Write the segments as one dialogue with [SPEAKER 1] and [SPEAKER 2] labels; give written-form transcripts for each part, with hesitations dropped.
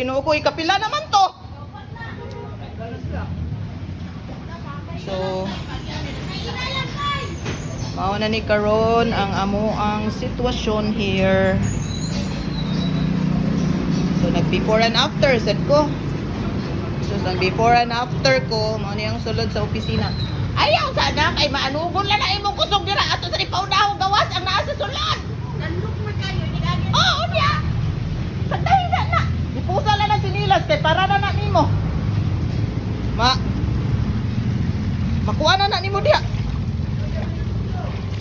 [SPEAKER 1] Ginoo ko, ikapila naman to. So, mao na ni karon ang amuang sitwasyon here. So, nag before and after, said ko. So, nag before and after ko, mao niyang sulod sa opisina. Ayaw sana, kay maanugon lang na imong kusog dira. Ato sa ipaudaw gawas, ang naa sa sulod.
[SPEAKER 2] Nandok mo kayo, di agad.
[SPEAKER 1] Oo, niya. Sandahin na. Ipusa lang ng sinilas, kay para na nimo. Makuha na nimo diha.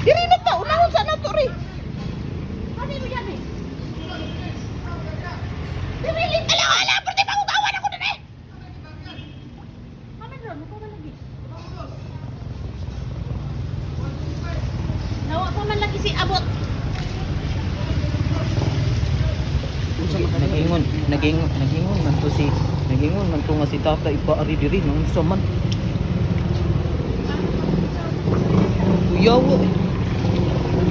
[SPEAKER 1] Diri na ta, unahon sa nato rin.
[SPEAKER 2] Ano mo yan eh?
[SPEAKER 1] Dili, ala, pwede pangugawan ako din eh.
[SPEAKER 2] Ano doon? Ikaw na lagi. Nawa pa man lagi si Abot.
[SPEAKER 1] Nagingon man to nga si Tata ipaari diri nung sa man. Kuyawo.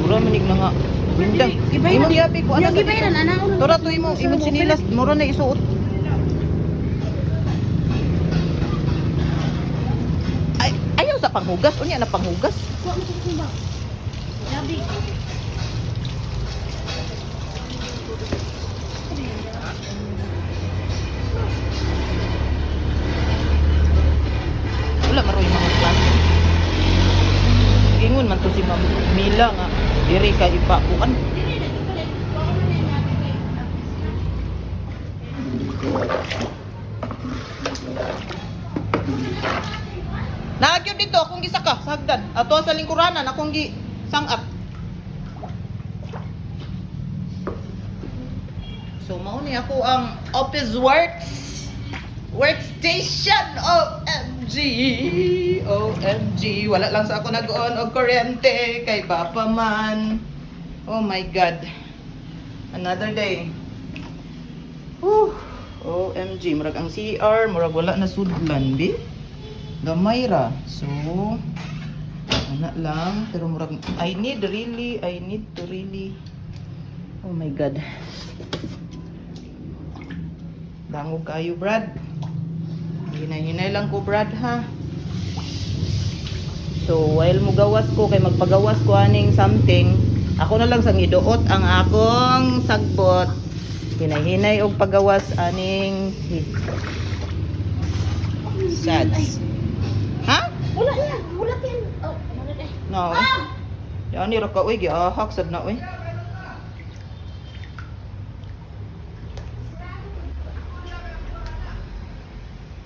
[SPEAKER 1] Mura manig na nga. Bindang. Imo diapi ko ana.
[SPEAKER 2] Gibayaran ana.
[SPEAKER 1] Tora to imo sinilas mura na isuot. Ay, ayaw sa panghugas unya na panghugas.
[SPEAKER 2] Kuha mo sa kumba. Gabi.
[SPEAKER 1] Wala maroy mga klase. Ingon man to si Ma'am Mila nga diri ka ipakuan. Naagyo dito akong gisaka sa hagdan. Ato sa lingkuranan akong gi sangap. So mao ni ako ang office workstation. OMG wala lang sa ako nag-on og kuryente kay bapa man. Oh my god, another day. OMG murag ang CR murag wala na sudlan bi gamay ra. So ana lang pero murag I need to really oh my god. Dango kayo Brad. Hinay-hinay lang ko Brad ha. So while mo gawas ko kay magpagawas ko aning something, ako na lang sang iduot ang akong sagbot. Hinay-hinay og pagawas aning sads. Ha?
[SPEAKER 2] Wala yan. Wala yan. Oh, ano na eh.
[SPEAKER 1] No. Yan ni ra ka oy giahak sad na oy.